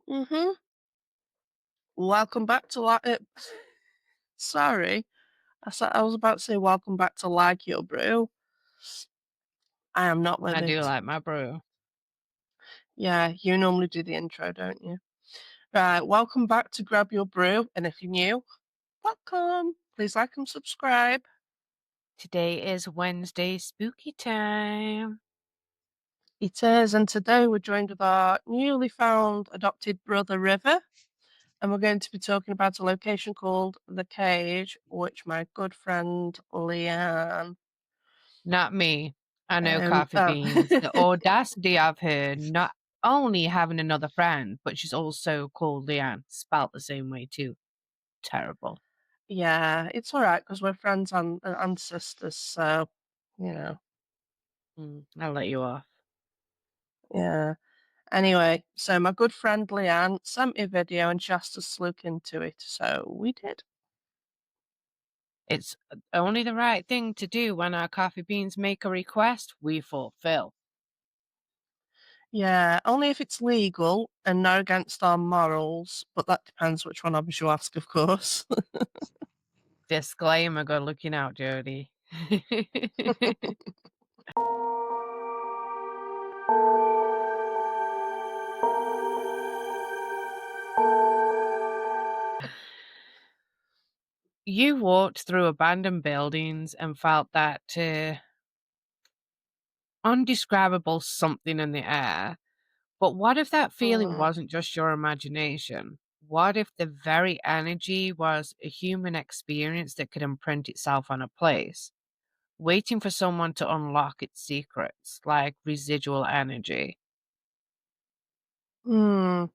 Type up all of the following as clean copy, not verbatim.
Mm-hmm. Welcome back to sorry, I was about to say welcome back to Like Your Brew. I am not with I do it. like my brew. Yeah, you normally do the intro, don't you? Right, welcome back to Grab Your Brew, and if you're new, welcome. Please like and subscribe. Today is Wednesday spooky time. It is, and today we're joined with our newly found adopted brother River, and we're going to be talking about a location called The Cage, which my good friend Leanne. Not me. I know coffee Oh. beans. The audacity of her not only having another friend, but she's also called Leanne, spelt the same way too. Terrible. Yeah, it's all right because we're friends and sisters, so you know, I'll let you off. yeah. Anyway, so my good friend Leanne sent me a video and she asked us to look into it, so we did. It's only the right thing to do when our coffee beans make a request, we fulfill. Yeah, only if it's legal and not against our morals, but that depends which one of us you ask, of course. Disclaimer, good looking out, Jody. You walked through abandoned buildings and felt that undescribable something in the air. But what if that feeling Mm. wasn't just your imagination? What if the very energy was a human experience that could imprint itself on a place, waiting for someone to unlock its secrets, like residual energy? Hmm.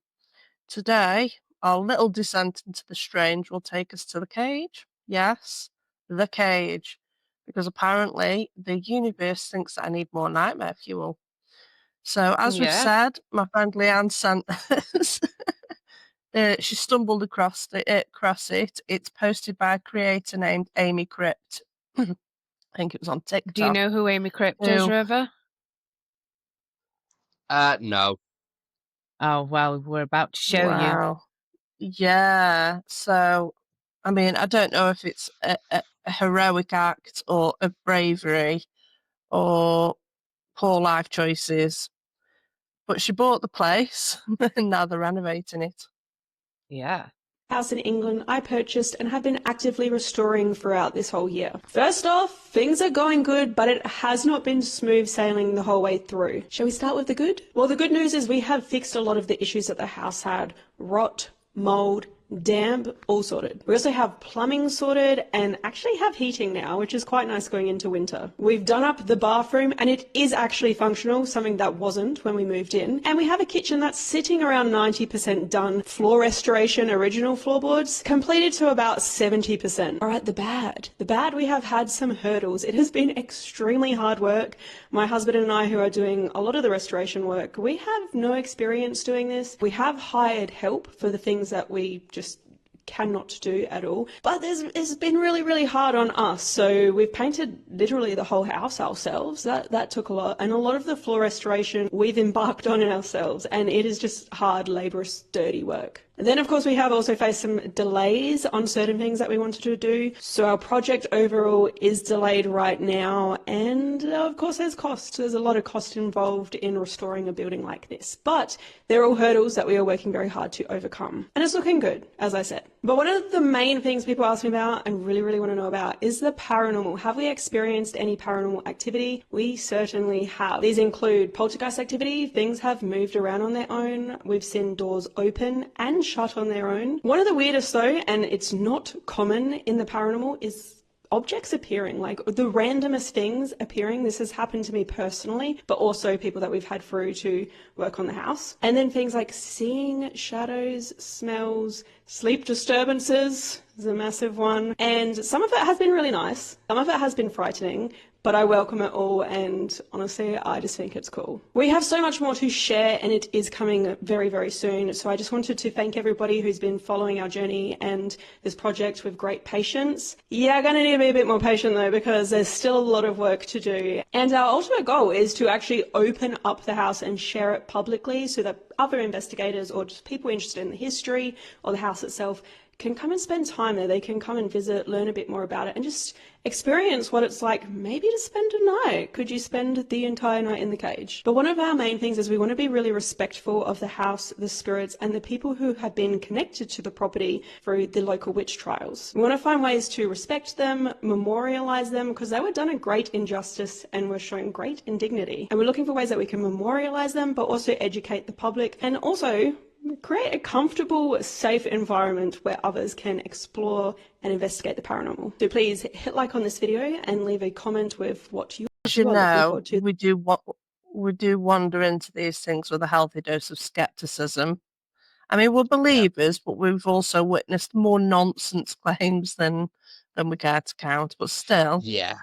Today, our little descent into the strange will take us to the cage. Yes, the cage. Because apparently the universe thinks that I need more nightmare fuel. So, as we've Yeah. said, my friend Leanne sent us. She stumbled across it. It's posted by a creator named Amy Crypt. I think it was on Do you TikTok. know who Amy Crypt is, Who? River? No. Oh, well, we're about to show you. Wow. Yeah. So, I mean, I don't know if it's a heroic act or of bravery or poor life choices, but she bought the place and now they're renovating it. Yeah. House in England I purchased and have been actively restoring throughout this whole year. First off, things are going good, but it has not been smooth sailing the whole way through. Shall we start with the good? Well, the good news is we have fixed a lot of the issues that the house had. Rot, mold, damp, all sorted. We also have plumbing sorted and actually have heating now, which is quite nice going into winter. We've done up the bathroom and it is actually functional, something that wasn't when we moved in. And we have a kitchen that's sitting around 90% done. Floor restoration, original floorboards, completed to about 70%. All right, the bad. The bad, we have had some hurdles. It has been extremely hard work. My husband and I, who are doing a lot of the restoration work, we have no experience doing this. We have hired help for the things that we just cannot do at all. But it's been really, really hard on us. So we've painted literally the whole house ourselves. That took a lot. And a lot of the floor restoration we've embarked on ourselves. And it is just hard, laborious, dirty work. And then, of course, we have also faced some delays on certain things that we wanted to do. So our project overall is delayed right now. And, of course, there's cost. There's a lot of cost involved in restoring a building like this. But they're all hurdles that we are working very hard to overcome. And it's looking good, as I said. But one of the main things people ask me about and really, really want to know about is the paranormal. Have we experienced any paranormal activity? We certainly have. These include poltergeist activity. Things have moved around on their own. We've seen doors open and shut on their own. One of the weirdest though, and it's not common in the paranormal, is objects appearing, like the randomest things appearing. This has happened to me personally, but also people that we've had through to work on the house. And then things like seeing shadows, smells, sleep disturbances is a massive one. And some of it has been really nice. Some of it has been frightening, but I welcome it all, and honestly, I just think it's cool. We have so much more to share, and it is coming very, very soon. So I just wanted to thank everybody who's been following our journey and this project with great patience. Yeah, I'm going to need to be a bit more patient though, because there's still a lot of work to do. And our ultimate goal is to actually open up the house and share it publicly so that other investigators or just people interested in the history or the house itself can come and spend time there. They can come and visit, learn a bit more about it, and just experience what it's like maybe to spend a night. Could you spend the entire night in the cage? But one of our main things is we want to be really respectful of the house, the spirits, and the people who have been connected to the property through the local witch trials. We want to find ways to respect them, memorialise them, because they were done a great injustice and were shown great indignity. And we're looking for ways that we can memorialise them, but also educate the public, and also create a comfortable, safe environment where others can explore and investigate the paranormal. So please hit like on this video and leave a comment with what you As are you looking know, forward to. we do wander into these things with a healthy dose of skepticism. I mean, we're Yeah. believers, but we've also witnessed more nonsense claims than we care to count. But still, Yeah.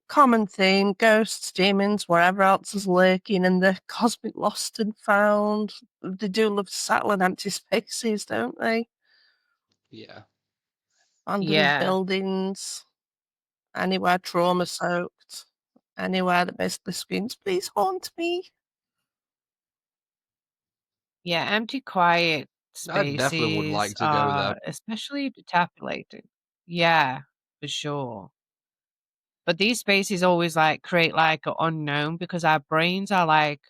common theme: ghosts, demons, whatever else is lurking in the cosmic lost and found. They do love to settle in empty spaces, don't they? Yeah. Abandoned Yeah. buildings, anywhere trauma soaked, anywhere that basically screams, "Please haunt me." Yeah, empty, quiet I definitely would like spaces to go there. are especially depopulated. Yeah, for sure. But these spaces always like create like an unknown because our brains are like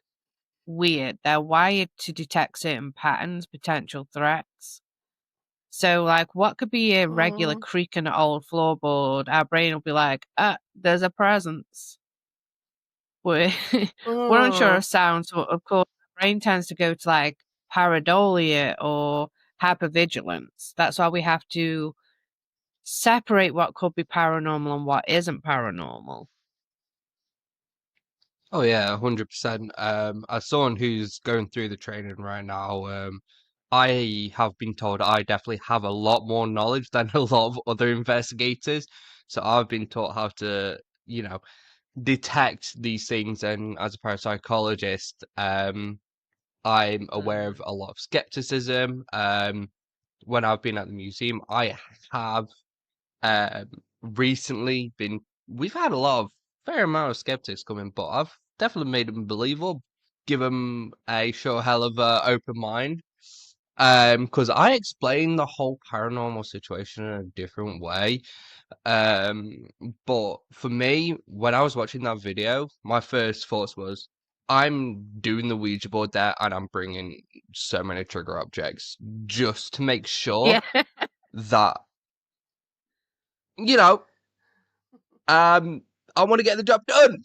weird. They're wired to detect certain patterns, potential threats. So like what could be a regular Mm, creak in an old floorboard, our brain will be like, there's a presence. We're we're unsure mm. of sound, so of course our brain tends to go to like pareidolia or hypervigilance. That's why we have to separate what could be paranormal and what isn't paranormal. Oh yeah, 100%. As someone who's going through the training right now, I have been told I definitely have a lot more knowledge than a lot of other investigators. So I've been taught how to, detect these things, and as a parapsychologist, I'm aware of a lot of skepticism. When I've been at the museum, I have um, recently been. We've had a lot of fair amount of skeptics coming, but I've definitely made them believable, give them a sure hell of a open mind. Because I explain the whole paranormal situation in a different way. But for me, when I was watching that video, my first thoughts was, I'm doing the Ouija board there, and I'm bringing so many trigger objects just to make sure Yeah. that you know I want to get the job done.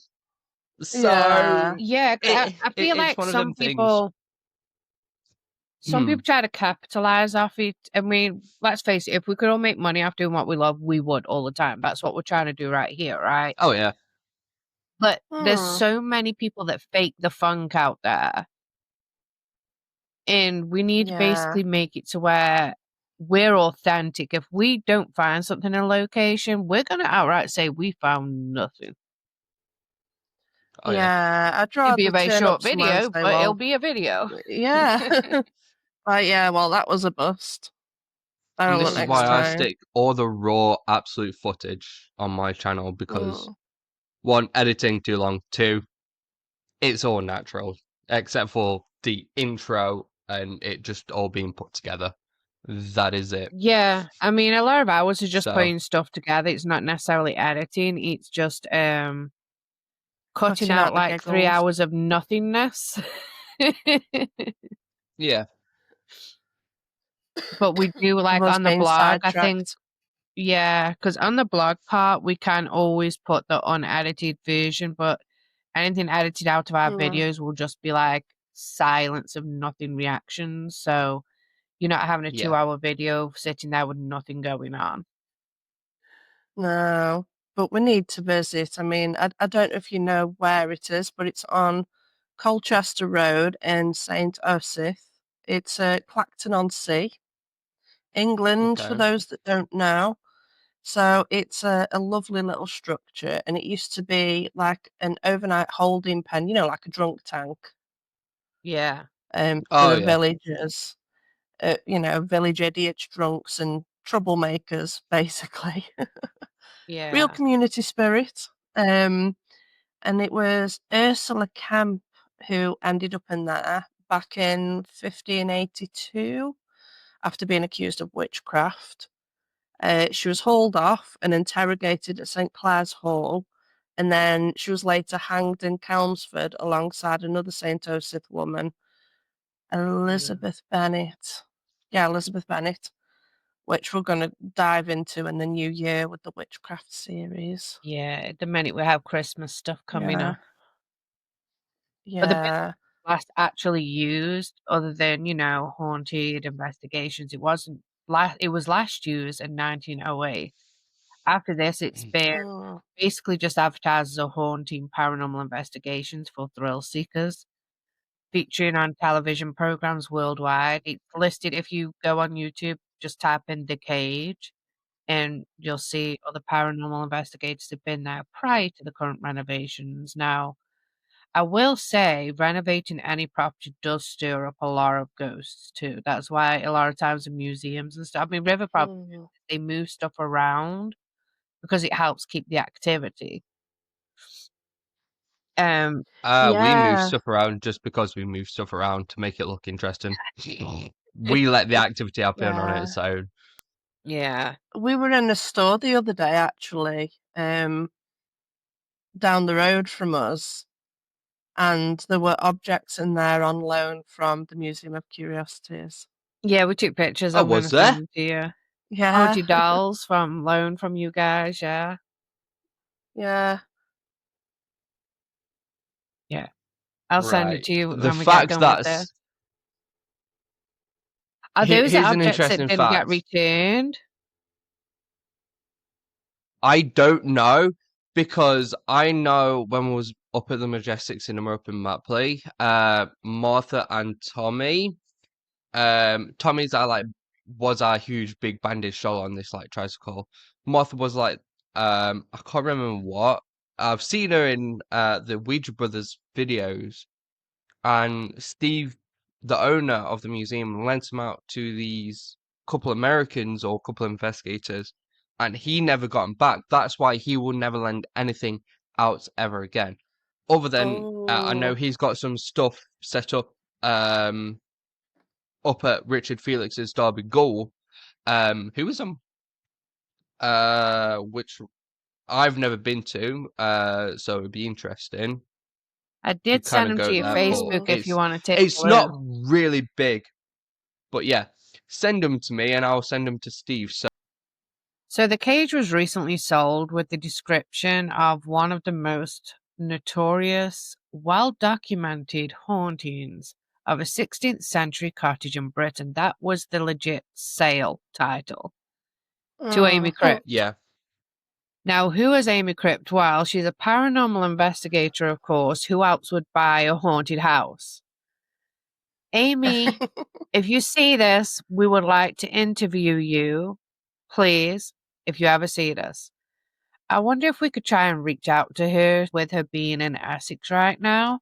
Yeah. So Yeah, 'cause I feel it's like one of them things. some Hmm. people try to capitalize off it. I mean, let's face it, if we could all make money off doing what we love, we would all the time. That's what we're trying to do right here, right? Oh yeah, But there's Hmm. so many people that fake the funk out there. And we need to Yeah. basically make it to where we're authentic. If we don't find something in a location, we're going to outright say we found nothing. oh yeah. Yeah. I'd It'd be rather a very turn up short somewhere and video, say, but it'll well, be a video. yeah. Right, yeah, well, that was a bust. And Better this luck is next why I time. stick all the raw, absolute footage on my channel because Mm. one, editing too long. Two, it's all natural, except for the intro and it just all being put together. That is it. Yeah, I mean, a lot of hours is just So putting stuff together. It's not necessarily editing. It's just cutting Cutting out out the like 3 giggles. hours of nothingness. yeah, But we do Of like us on the being blog, I think, sidetracked. yeah, because on the blog part, we can always put the unedited version, but anything edited out of our Mm. videos will just be like silence of nothing reactions. So you're not having a yeah. 2-hour video sitting there with nothing going on. No, but we need to visit. I mean, I don't know if you know where it is, but it's on Colchester Road in St. Osyth. It's Clacton-on-Sea, England, for Okay. those that don't know. So it's a lovely little structure, and it used to be like an overnight holding pen, like a drunk tank, Yeah, for Oh the yeah, villagers, village idiots, drunks, and troublemakers, basically. Real yeah. community spirit. And it was Ursula Kemp who ended up in there back in 1582 after being accused of witchcraft. She was hauled off and interrogated at St Clair's Hall, and then she was later hanged in Chelmsford alongside another St Osoph woman, Elizabeth Bennet. Yeah, Elizabeth Bennet, which we're going to dive into in the new year with the witchcraft series. Yeah, the minute we have Christmas stuff coming Yeah. up. But the bit Yeah. last actually used, other than, haunted investigations, it was last used in 1908. After this, it's been Mm. basically just advertised as a haunting paranormal investigations for thrill seekers, featuring on television programs worldwide. It's listed, if you go on YouTube, just type in The Cage, and you'll see other paranormal investigators have been there prior to the current renovations. Now, I will say renovating any property does stir up a lot of ghosts too. That's why a lot of times in museums and stuff, I mean, river properties, Mm. they move stuff around because it helps keep the activity. We move Yeah. stuff around just because we move stuff around to make it look interesting. We let the activity happen on Yeah. its own. Yeah. We were in a store the other day, actually, down the road from us, and there were objects in there on loan from the Museum of Curiosities. Yeah, we took pictures. Oh, I'm was gonna send there? them to you. Yeah. OG dolls from loan from you guys, yeah. Yeah. Yeah. I'll send it Right. to you The when we get fact done with this. that's Are those the here's an objects that interesting didn't get fact. returned? I don't know because I know when we was up at the Majestic Cinema up in Mapley, Martha and Tommy, Tommy's was our huge big bandage show on this tricycle. Martha was I can't remember what. I've seen her in the Ouija Brothers videos, and Steve, the owner of the museum, lent him out to these couple Americans or couple investigators, and he never got him back. That's why he will never lend anything out ever again. Other than I know Oh. he's got some stuff set up up at Richard Felix's Derby Goal, who was which I've never been to, so it'd be interesting. I You did send kind of them to go your there, but Facebook if you want to take a it's not look. really big. But yeah, send them to me and I'll send them to Steve. So the cage was recently sold with the description of one of the most notorious, well-documented hauntings of a 16th century cottage in Britain. That was the legit sale title to Amy Crypt. Yeah. Now, who is Amy Crypt? Well, she's a paranormal investigator, of course, who else would buy a haunted house? Amy, if you see this, we would like to interview you, please, if you ever see this. I wonder if we could try and reach out to her with her being in Essex right now,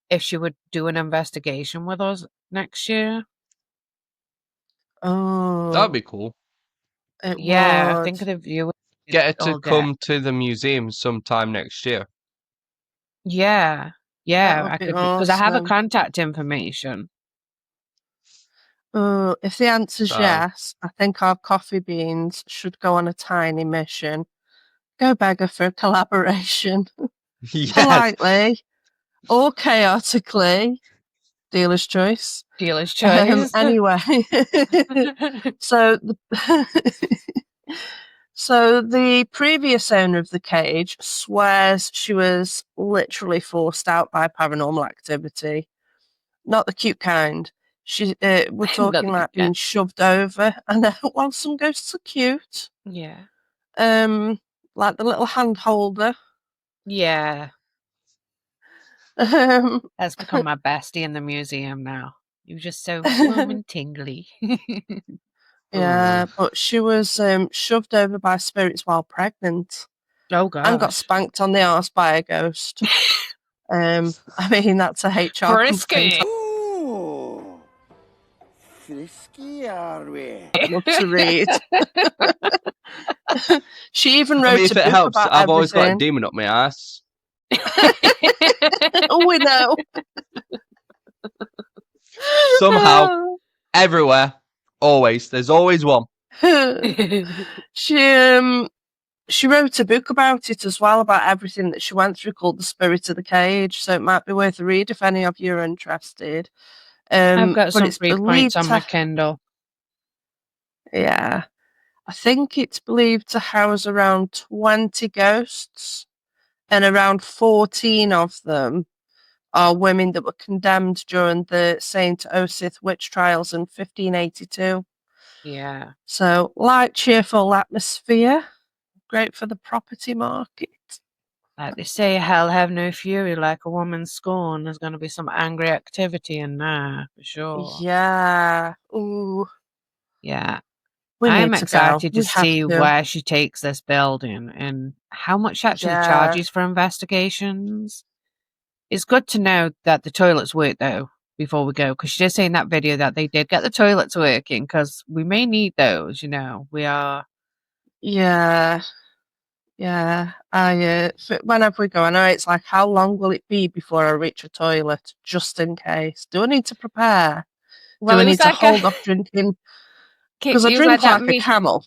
if she would do an investigation with us next year. Oh. That'd be cool. It Yeah, would. think of the view. Get her to all day. come to the museum sometime next year. Yeah, That would I be could because I have a awesome. contact information. Oh, if the answer's So yes, I think our coffee beans should go on a tiny mission. Go beg her for a collaboration. yes. Politely or chaotically. Dealer's choice. Dealer's choice. Anyway, so the previous owner of the cage swears she was literally forced out by paranormal activity. Not the cute kind. We're talking like being shoved over. And well, some ghosts are cute. Yeah. Like the little hand holder. Yeah. Um, That's become my bestie in the museum now. You're just so warm and tingly. Yeah, but she was shoved over by spirits while pregnant. Oh gosh. And got spanked on the arse by a ghost. I mean, that's a HR Frisky. complaint. Ooh, frisky are we? I'd love to read. She even I wrote mean, if a it book helps, about I've always got a everything. demon up my ass. Oh, we know. Somehow, everywhere, always. There's always one. She wrote a book about it as well, about everything that she went through, called The Spirit of the Cage. So it might be worth a read if any of you are interested. I've got But some it's free points believed on my to, Kindle. yeah, I think it's believed to house around 20 ghosts, and around 14 of them are women that were condemned during the Saint Osyth witch trials in 1582. Yeah. So light, cheerful atmosphere, great for the property market. Like they say, hell have no fury like a woman's scorn. There's going to be some angry activity in there, for sure. Yeah. Ooh, Yeah. we I'm need to go. excited to We have see to. where she takes this building and how much she actually Yeah. charges for investigations. It's good to know that the toilets work, though, before we go, because she did say in that video that they did get the toilets working, because we may need those, we are... Yeah. Yeah. Whenever we go, I know it's like, how long will it be before I reach a toilet, just in case? Do I need to prepare? Well, Do I it need was to like hold off drinking? Because I it was like drink that like a camel.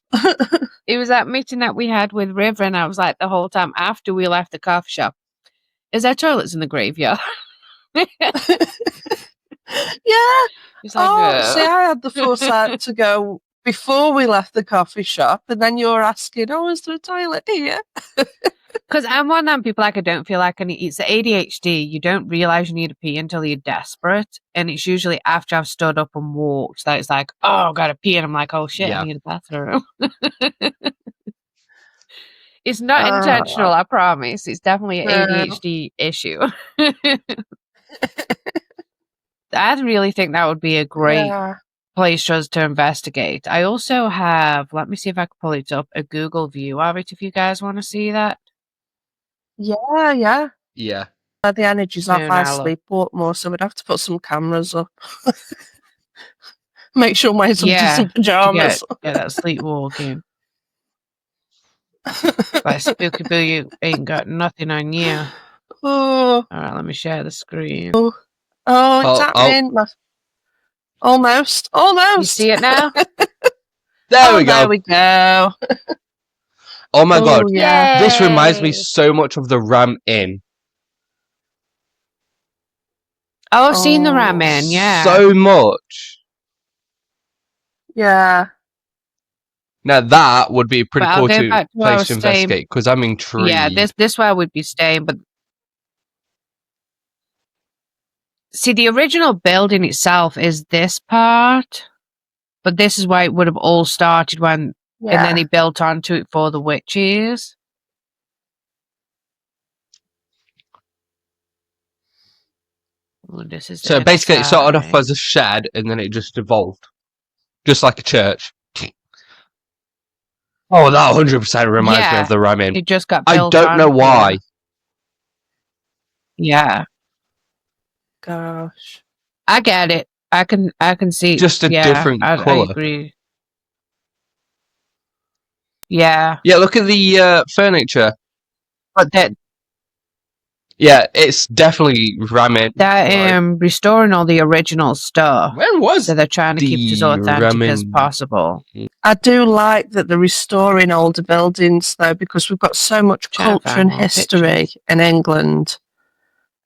it was that meeting that we had with River, and I was like the whole time after we left the coffee shop, is there toilets in the graveyard? Yeah. It's like, See, I had the foresight to go before we left the coffee shop, and then you're asking, oh, is there a toilet here? because I'm one of them people, like, I don't feel like I need... It's the ADHD. You don't realize you need to pee until you're desperate, and it's usually after I've stood up and walked that it's like, oh, I gotta pee, and I'm like, oh shit, Yeah. I need a bathroom. It's not intentional, I promise. It's definitely an No. ADHD issue. I really think that would be a great Yeah. place for us to investigate. I also have, let me see if I can pull it up, a Google view of it if you guys want to see that. Yeah, yeah. Yeah. The energy's off. I Nala. sleep more, so we'd have to put some cameras up. Make sure mine's under Yeah, some to pajamas. get that sleepwalking. Like Spooky Boo, you ain't got nothing on you. Oh, Alright, let me share the screen. it's Oh, happening. Almost. You see it now? there we There go. we go. Oh my god. Yeah. This reminds me Yay! so much of the Ram Inn. Oh, I've seen the ramen, yeah. So much. Yeah. Now that would be pretty But I'll cool go to back to place our to stay. investigate, because I'm intrigued. Yeah, this where we'd be staying, but see, the original building itself is this part, but this is where it would have all started when, Yeah. and then they built onto it for the witches. Oh, this is So basically it started off inside. as a shed and then it just evolved. Just like a church. Oh, that 100% reminds me Yeah, of the Ram Inn. it just got I built don't know onto. why. Yeah, Gosh. I get it. I can see. Just a different I colour. agree. Yeah, Yeah, look at the furniture. but that Yeah, it's definitely Ram Inn. restoring all the original stuff. When was So they're trying to keep it as the authentic as Ramen? possible. I do like that they're restoring older buildings, though, because we've got so much Trying to culture find and more history pictures. in England.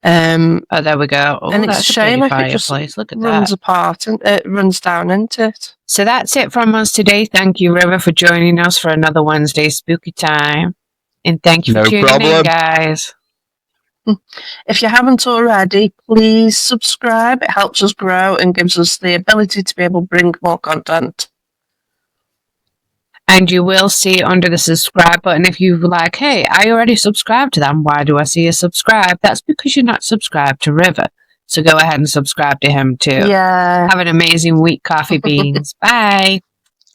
Oh, there we go. Oh, And it's a that's a shame pretty if it just fireplace. Look at runs that. apart and it runs down, isn't it? So that's it from us today. Thank you, River, for joining us for another Wednesday spooky time. And thank you for No tuning in, problem. guys. If you haven't already, please subscribe. It helps us grow and gives us the ability to be able to bring more content. And you will see under the subscribe button if you're like, hey, I already subscribed to them. Why do I see a subscribe? That's because you're not subscribed to River. So go ahead and subscribe to him too. Yeah. Have an amazing week, coffee beans. Bye.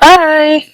Bye.